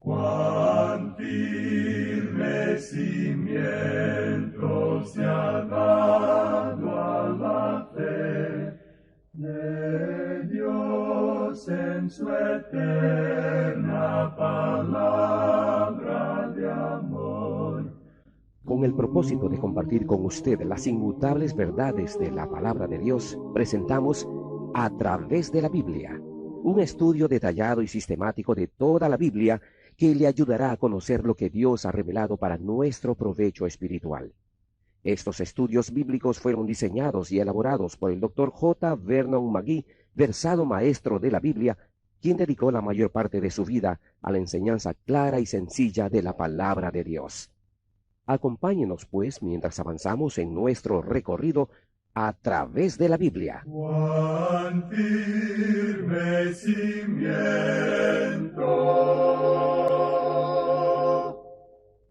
Cuán firme cimiento se ha dado a la fe de Dios en su eterna palabra de amor. Con el propósito de compartir con usted las inmutables verdades de la palabra de Dios, presentamos A través de la Biblia, un estudio detallado y sistemático de toda la Biblia que le ayudará a conocer lo que Dios ha revelado para nuestro provecho espiritual. Estos estudios bíblicos fueron diseñados y elaborados por el Dr. J. Vernon McGee, versado maestro de la Biblia, quien dedicó la mayor parte de su vida a la enseñanza clara y sencilla de la palabra de Dios. Acompáñenos, pues, mientras avanzamos en nuestro recorrido a través de la Biblia. Cuán firme cimiento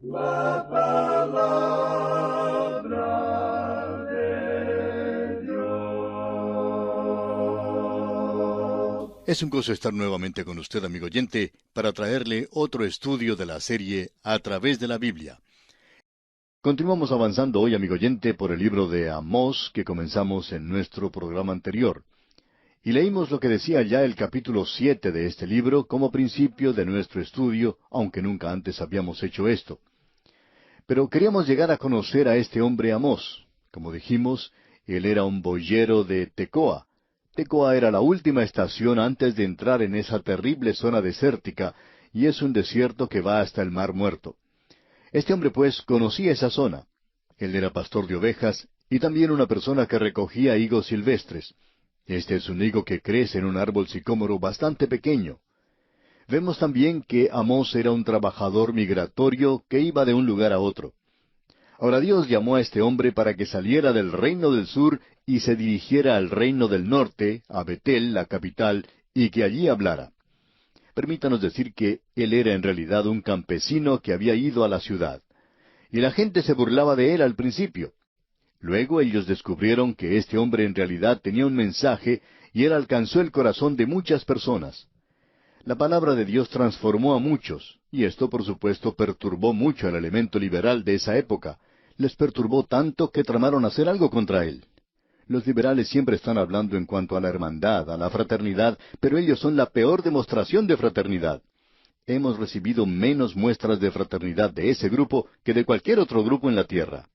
la palabra de Dios. Es un gozo estar nuevamente con usted, amigo oyente, para traerle otro estudio de la serie A través de la Biblia. Continuamos avanzando hoy, amigo oyente, por el libro de Amós que comenzamos en nuestro programa anterior. Y leímos lo que decía ya el capítulo 7 de este libro como principio de nuestro estudio, aunque nunca antes habíamos hecho esto. Pero queríamos llegar a conocer a este hombre Amós. Como dijimos, él era un boyero de Tecoa. Tecoa era la última estación antes de entrar en esa terrible zona desértica, y es un desierto que va hasta el Mar Muerto. Este hombre, pues, conocía esa zona. Él era pastor de ovejas y también una persona que recogía higos silvestres. Este es un higo que crece en un árbol sicómoro bastante pequeño. Vemos también que Amós era un trabajador migratorio que iba de un lugar a otro. Ahora Dios llamó a este hombre para que saliera del reino del sur y se dirigiera al reino del norte, a Betel, la capital, y que allí hablara. Permítanos decir que él era en realidad un campesino que había ido a la ciudad. Y la gente se burlaba de él al principio. Luego ellos descubrieron que este hombre en realidad tenía un mensaje y él alcanzó el corazón de muchas personas. La palabra de Dios transformó a muchos, y esto por supuesto perturbó mucho al elemento liberal de esa época. Les perturbó tanto que tramaron hacer algo contra él. Los liberales siempre están hablando en cuanto a la hermandad, a la fraternidad, pero ellos son la peor demostración de fraternidad. Hemos recibido menos muestras de fraternidad de ese grupo que de cualquier otro grupo en la tierra.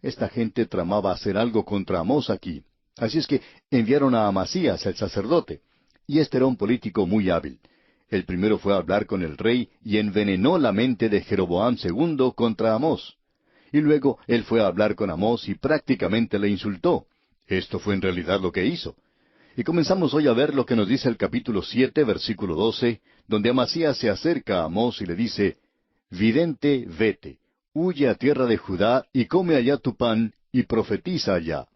Esta gente tramaba hacer algo contra Amós aquí. Así es que enviaron a Amasías, el sacerdote. Y este era un político muy hábil. El primero fue a hablar con el rey y envenenó la mente de Jeroboam II contra Amós. Y luego él fue a hablar con Amós y prácticamente le insultó. Esto fue en realidad lo que hizo. Y comenzamos hoy a ver lo que nos dice el capítulo 7, versículo 12, donde Amasías se acerca a Amós y le dice, «Vidente, vete, huye a tierra de Judá y come allá tu pan y profetiza allá».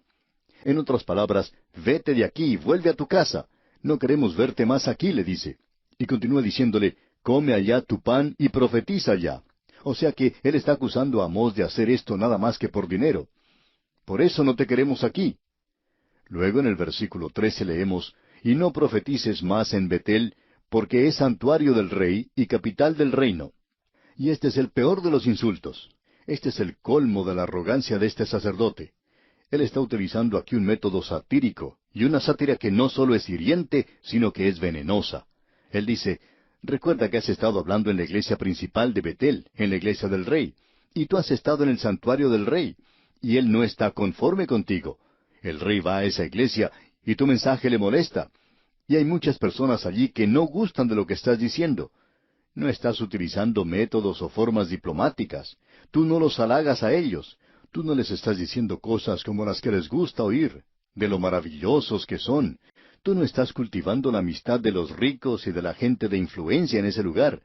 En otras palabras, vete de aquí, vuelve a tu casa. No queremos verte más aquí, le dice. Y continúa diciéndole, come allá tu pan y profetiza allá. O sea que él está acusando a Amós de hacer esto nada más que por dinero. Por eso no te queremos aquí. Luego en el versículo 13 leemos, «Y no profetices más en Betel, porque es santuario del rey y capital del reino». Y este es el peor de los insultos. Este es el colmo de la arrogancia de este sacerdote. Él está utilizando aquí un método satírico, y una sátira que no solo es hiriente, sino que es venenosa. Él dice, «Recuerda que has estado hablando en la iglesia principal de Betel, en la iglesia del rey, y tú has estado en el santuario del rey, y él no está conforme contigo. El rey va a esa iglesia y tu mensaje le molesta. Y hay muchas personas allí que no gustan de lo que estás diciendo. No estás utilizando métodos o formas diplomáticas. Tú no los halagas a ellos. Tú no les estás diciendo cosas como las que les gusta oír, de lo maravillosos que son. Tú no estás cultivando la amistad de los ricos y de la gente de influencia en ese lugar.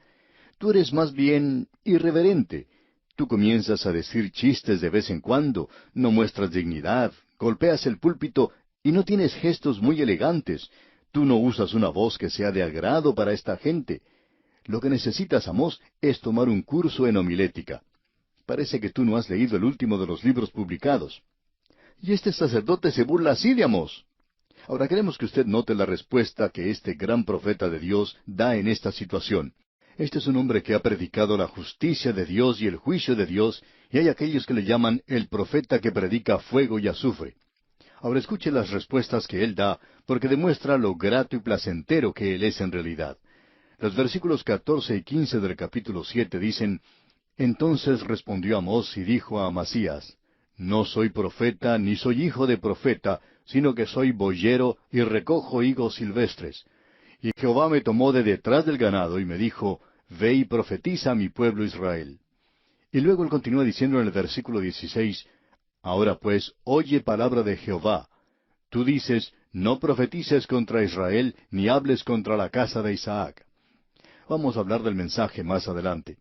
Tú eres más bien irreverente. Tú comienzas a decir chistes de vez en cuando, no muestras dignidad, golpeas el púlpito y no tienes gestos muy elegantes. Tú no usas una voz que sea de agrado para esta gente. Lo que necesitas, Amós, es tomar un curso en homilética. Parece que tú no has leído el último de los libros publicados. Y este sacerdote se burla así de Amós. Ahora queremos que usted note la respuesta que este gran profeta de Dios da en esta situación. Este es un hombre que ha predicado la justicia de Dios y el juicio de Dios, y hay aquellos que le llaman el profeta que predica fuego y azufre. Ahora escuche las respuestas que él da, porque demuestra lo grato y placentero que él es en realidad. Los versículos 14 y 15 del capítulo 7 dicen: Entonces respondió Amós y dijo a Amasías: No soy profeta, ni soy hijo de profeta, sino que soy boyero y recojo higos silvestres. Y Jehová me tomó de detrás del ganado y me dijo: Ve y profetiza a mi pueblo Israel. Y luego él continúa diciendo en el versículo 16: Ahora pues, oye palabra de Jehová. Tú dices: No profetices contra Israel, ni hables contra la casa de Isaac. Vamos a hablar del mensaje más adelante.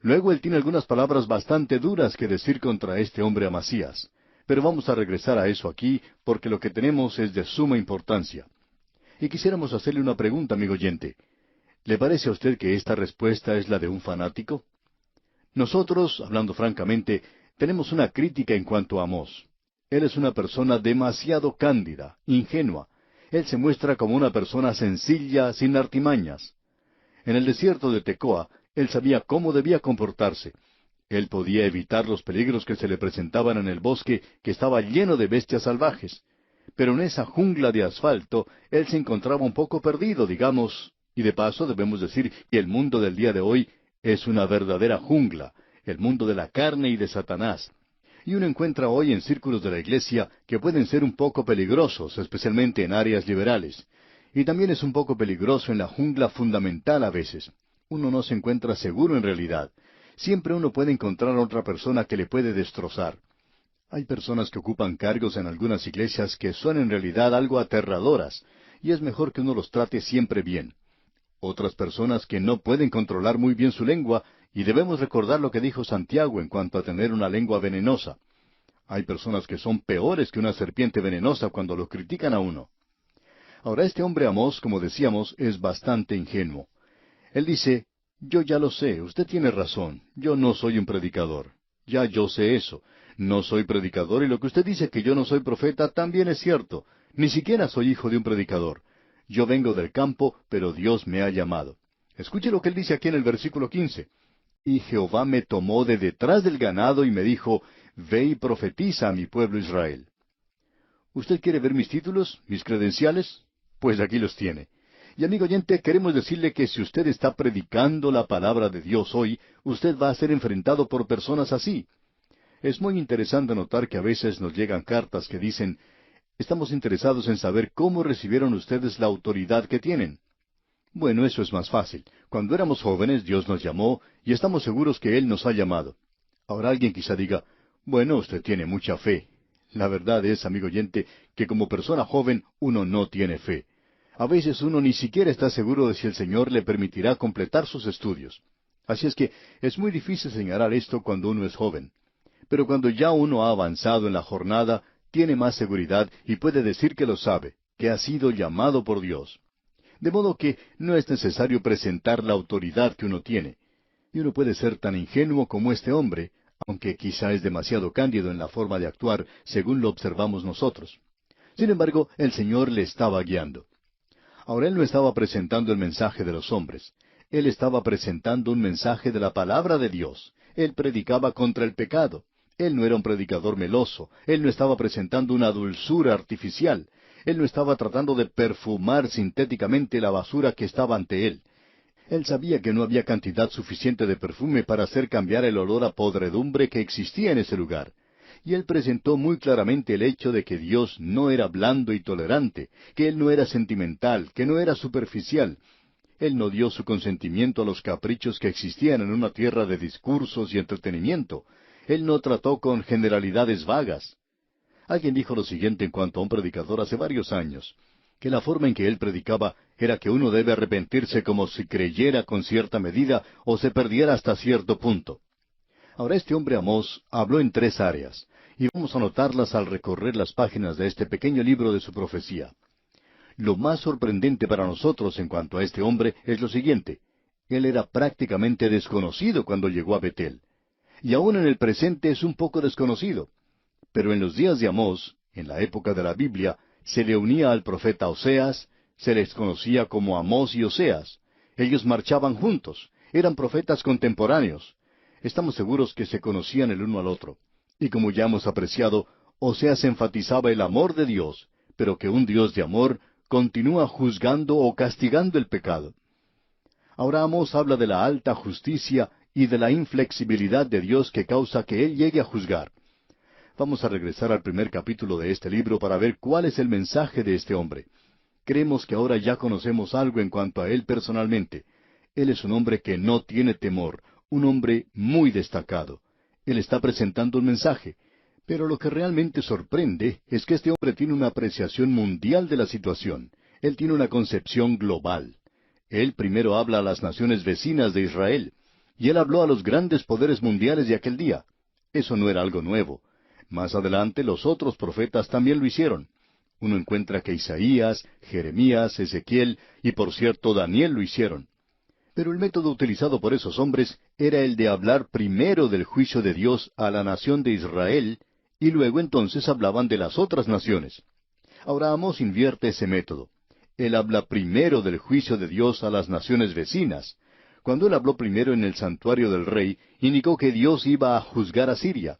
Luego él tiene algunas palabras bastante duras que decir contra este hombre Amasías. Pero vamos a regresar a eso aquí, porque lo que tenemos es de suma importancia. Y quisiéramos hacerle una pregunta, amigo oyente. ¿Le parece a usted que esta respuesta es la de un fanático? Nosotros, hablando francamente, tenemos una crítica en cuanto a Amós. Él es una persona demasiado cándida, ingenua. Él se muestra como una persona sencilla, sin artimañas. En el desierto de Tecoa, él sabía cómo debía comportarse. Él podía evitar los peligros que se le presentaban en el bosque, que estaba lleno de bestias salvajes. Pero en esa jungla de asfalto, él se encontraba un poco perdido, digamos, y de paso debemos decir que el mundo del día de hoy es una verdadera jungla, el mundo de la carne y de Satanás. Y uno encuentra hoy en círculos de la iglesia que pueden ser un poco peligrosos, especialmente en áreas liberales. Y también es un poco peligroso en la jungla fundamental a veces. Uno no se encuentra seguro en realidad. Siempre uno puede encontrar a otra persona que le puede destrozar. Hay personas que ocupan cargos en algunas iglesias que son en realidad algo aterradoras, y es mejor que uno los trate siempre bien. Otras personas que no pueden controlar muy bien su lengua, y debemos recordar lo que dijo Santiago en cuanto a tener una lengua venenosa. Hay personas que son peores que una serpiente venenosa cuando lo critican a uno. Ahora este hombre Amós, como decíamos, es bastante ingenuo. Él dice: Yo ya lo sé, usted tiene razón, yo no soy un predicador. Ya yo sé eso. No soy predicador y lo que usted dice que yo no soy profeta también es cierto. Ni siquiera soy hijo de un predicador. Yo vengo del campo, pero Dios me ha llamado. Escuche lo que él dice aquí en el versículo 15. Y Jehová me tomó de detrás del ganado y me dijo: Ve y profetiza a mi pueblo Israel. ¿Usted quiere ver mis títulos, mis credenciales? Pues aquí los tiene. Y amigo oyente, queremos decirle que si usted está predicando la palabra de Dios hoy, usted va a ser enfrentado por personas así. Es muy interesante notar que a veces nos llegan cartas que dicen: Estamos interesados en saber cómo recibieron ustedes la autoridad que tienen. Bueno, eso es más fácil. Cuando éramos jóvenes, Dios nos llamó y estamos seguros que Él nos ha llamado. Ahora alguien quizá diga: Bueno, usted tiene mucha fe. La verdad es, amigo oyente, que como persona joven uno no tiene fe. A veces uno ni siquiera está seguro de si el Señor le permitirá completar sus estudios. Así es que es muy difícil señalar esto cuando uno es joven. Pero cuando ya uno ha avanzado en la jornada, tiene más seguridad y puede decir que lo sabe, que ha sido llamado por Dios. De modo que no es necesario presentar la autoridad que uno tiene. Y uno puede ser tan ingenuo como este hombre, aunque quizá es demasiado cándido en la forma de actuar, según lo observamos nosotros. Sin embargo, el Señor le estaba guiando. Ahora él no estaba presentando el mensaje de los hombres. Él estaba presentando un mensaje de la palabra de Dios. Él predicaba contra el pecado. Él no era un predicador meloso. Él no estaba presentando una dulzura artificial. Él no estaba tratando de perfumar sintéticamente la basura que estaba ante él. Él sabía que no había cantidad suficiente de perfume para hacer cambiar el olor a podredumbre que existía en ese lugar. Y él presentó muy claramente el hecho de que Dios no era blando y tolerante, que Él no era sentimental, que no era superficial. Él no dio su consentimiento a los caprichos que existían en una tierra de discursos y entretenimiento. Él no trató con generalidades vagas. Alguien dijo lo siguiente en cuanto a un predicador hace varios años, que la forma en que él predicaba era que uno debe arrepentirse como si creyera con cierta medida o se perdiera hasta cierto punto. Ahora este hombre Amós habló en 3 áreas, y vamos a notarlas al recorrer las páginas de este pequeño libro de su profecía. Lo más sorprendente para nosotros en cuanto a este hombre es lo siguiente: él era prácticamente desconocido cuando llegó a Betel, y aún en el presente es un poco desconocido. Pero en los días de Amós, en la época de la Biblia, se le unía al profeta Oseas, se les conocía como Amós y Oseas. Ellos marchaban juntos, Eran profetas contemporáneos. Estamos seguros que se conocían el uno al otro. Y como ya hemos apreciado, Oseas enfatizaba el amor de Dios, pero que un Dios de amor continúa juzgando o castigando el pecado. Ahora Amós habla de la alta justicia y de la inflexibilidad de Dios que causa que Él llegue a juzgar. Vamos a regresar al primer capítulo de este libro para ver cuál es el mensaje de este hombre. Creemos que ahora ya conocemos algo en cuanto a él personalmente. Él es un hombre que no tiene temor, un hombre muy destacado. Él está presentando un mensaje. Pero lo que realmente sorprende es que este hombre tiene una apreciación mundial de la situación. Él tiene una concepción global. Él primero habla a las naciones vecinas de Israel, y él habló a los grandes poderes mundiales de aquel día. Eso no era algo nuevo. Más adelante los otros profetas también lo hicieron. Uno encuentra que Isaías, Jeremías, Ezequiel y por cierto Daniel lo hicieron. Pero el método utilizado por esos hombres era el de hablar primero del juicio de Dios a la nación de Israel, y luego entonces hablaban de las otras naciones. Ahora Amós invierte ese método. Él habla primero del juicio de Dios a las naciones vecinas. Cuando él habló primero en el santuario del rey, indicó que Dios iba a juzgar a Siria.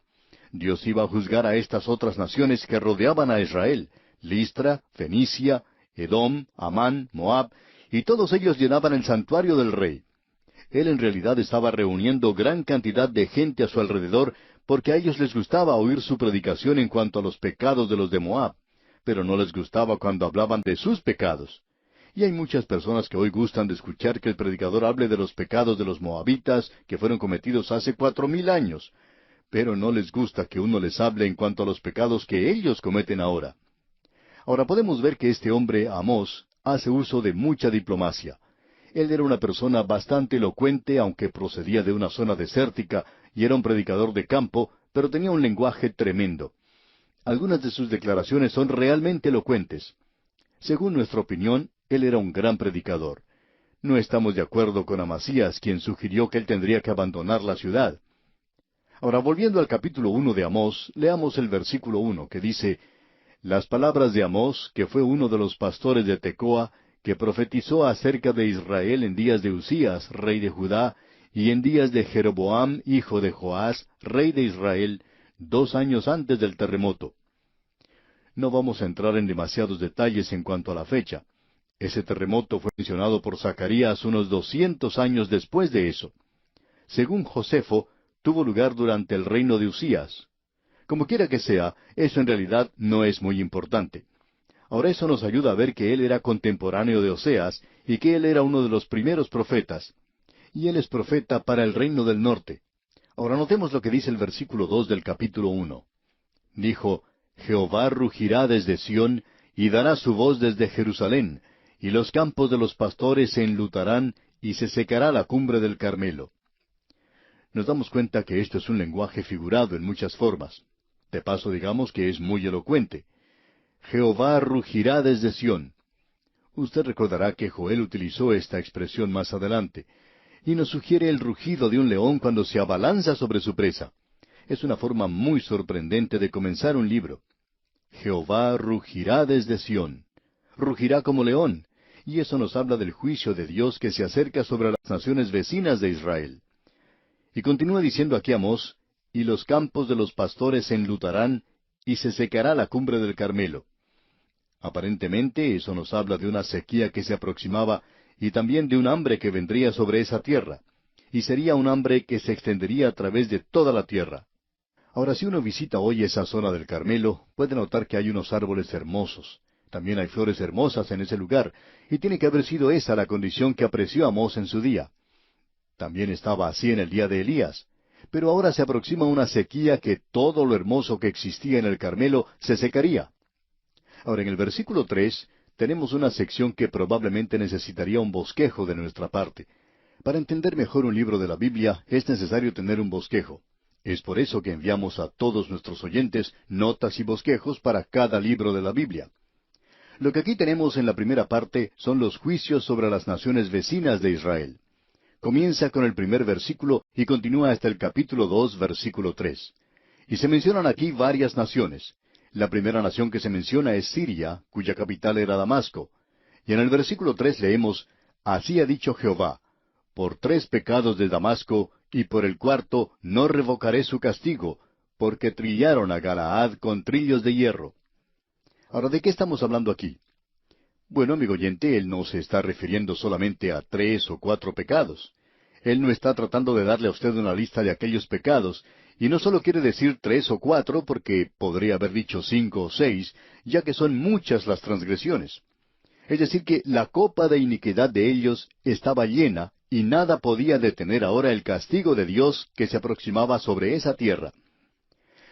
Dios iba a juzgar a estas otras naciones que rodeaban a Israel: Listra, Fenicia, Edom, Amán, Moab, y todos ellos llenaban el santuario del rey. Él en realidad estaba reuniendo gran cantidad de gente a su alrededor, porque a ellos les gustaba oír su predicación en cuanto a los pecados de los de Moab, pero no les gustaba cuando hablaban de sus pecados. Y hay muchas personas que hoy gustan de escuchar que el predicador hable de los pecados de los moabitas que fueron cometidos hace 4000 años, pero no les gusta que uno les hable en cuanto a los pecados que ellos cometen ahora. Ahora podemos ver que este hombre, Amós, hace uso de mucha diplomacia. Él era una persona bastante elocuente, aunque procedía de una zona desértica y era un predicador de campo, pero tenía un lenguaje tremendo. Algunas de sus declaraciones son realmente elocuentes. Según nuestra opinión, él era un gran predicador. No estamos de acuerdo con Amasías, quien sugirió que él tendría que abandonar la ciudad. Ahora, volviendo al capítulo 1 de Amós, leamos el versículo 1, que dice: Las palabras de Amós, que fue uno de los pastores de Tecoa, que profetizó acerca de Israel en días de Usías, rey de Judá, y en días de Jeroboam, hijo de Joás, rey de Israel, 2 años antes del terremoto. No vamos a entrar en demasiados detalles en cuanto a la fecha. Ese terremoto fue mencionado por Zacarías unos 200 años después de eso. Según Josefo, tuvo lugar durante el reino de Usías. Como quiera que sea, eso en realidad no es muy importante. Ahora eso nos ayuda a ver que él era contemporáneo de Oseas y que él era uno de los primeros profetas. Y él es profeta para el reino del norte. Ahora notemos lo que dice el versículo 2 del capítulo 1. Dijo: Jehová rugirá desde Sión, y dará su voz desde Jerusalén, y los campos de los pastores se enlutarán, y se secará la cumbre del Carmelo. Nos damos cuenta que esto es un lenguaje figurado en muchas formas. De paso, digamos que es muy elocuente. Jehová rugirá desde Sión. Usted recordará que Joel utilizó esta expresión más adelante, y nos sugiere el rugido de un león cuando se abalanza sobre su presa. Es una forma muy sorprendente de comenzar un libro. Jehová rugirá desde Sión. Rugirá como león, y eso nos habla del juicio de Dios que se acerca sobre las naciones vecinas de Israel. Y continúa diciendo aquí Amós: y los campos de los pastores se enlutarán, y se secará la cumbre del Carmelo. Aparentemente eso nos habla de una sequía que se aproximaba, y también de un hambre que vendría sobre esa tierra, y sería un hambre que se extendería a través de toda la tierra. Ahora, si uno visita hoy esa zona del Carmelo, puede notar que hay unos árboles hermosos. También hay flores hermosas en ese lugar, y tiene que haber sido esa la condición que apreció Amós en su día. También estaba así en el día de Elías. Pero ahora se aproxima una sequía que todo lo hermoso que existía en el Carmelo se secaría. Ahora, en el versículo 3, tenemos una sección que probablemente necesitaría un bosquejo de nuestra parte. Para entender mejor un libro de la Biblia, es necesario tener un bosquejo. Es por eso que enviamos a todos nuestros oyentes notas y bosquejos para cada libro de la Biblia. Lo que aquí tenemos en la primera parte son los juicios sobre las naciones vecinas de Israel. Comienza con el primer versículo y continúa hasta el capítulo 2, versículo 3. Y se mencionan aquí varias naciones. La primera nación que se menciona es Siria, cuya capital era Damasco. Y en el versículo 3 leemos: Así ha dicho Jehová: por 3 pecados de Damasco, y por el cuarto no revocaré su castigo, porque trillaron a Galaad con trillos de hierro. Ahora, ¿de qué estamos hablando aquí? Bueno, amigo oyente, él no se está refiriendo solamente a 3 o 4 pecados. Él no está tratando de darle a usted una lista de aquellos pecados, y no solo quiere decir 3 o 4, porque podría haber dicho 5 o 6, ya que son muchas las transgresiones. Es decir, que la copa de iniquidad de ellos estaba llena, y nada podía detener ahora el castigo de Dios que se aproximaba sobre esa tierra.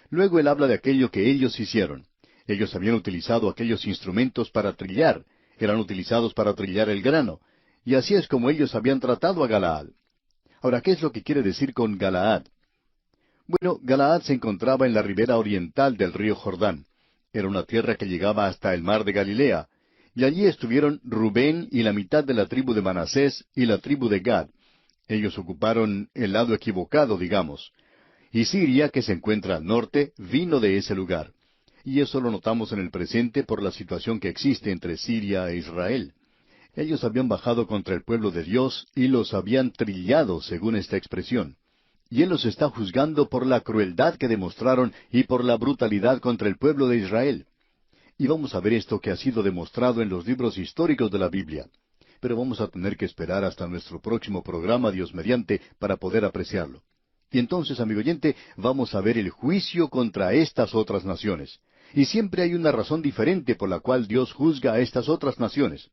Luego él habla de aquello que ellos hicieron. Ellos habían utilizado aquellos instrumentos para trillar, eran utilizados para trillar el grano, y así es como ellos habían tratado a Galaad. Ahora, ¿qué es lo que quiere decir con Galaad? Bueno, Galaad se encontraba en la ribera oriental del río Jordán. Era una tierra que llegaba hasta el mar de Galilea, y allí estuvieron Rubén y la mitad de la tribu de Manasés y la tribu de Gad. Ellos ocuparon el lado equivocado, digamos. Y Siria, que se encuentra al norte, vino de ese lugar. Y eso lo notamos en el presente por la situación que existe entre Siria e Israel. Ellos habían bajado contra el pueblo de Dios y los habían trillado, según esta expresión. Y Él los está juzgando por la crueldad que demostraron y por la brutalidad contra el pueblo de Israel. Y vamos a ver esto que ha sido demostrado en los libros históricos de la Biblia. Pero vamos a tener que esperar hasta nuestro próximo programa, Dios mediante, para poder apreciarlo. Y entonces, amigo oyente, vamos a ver el juicio contra estas otras naciones. Y siempre hay una razón diferente por la cual Dios juzga a estas otras naciones.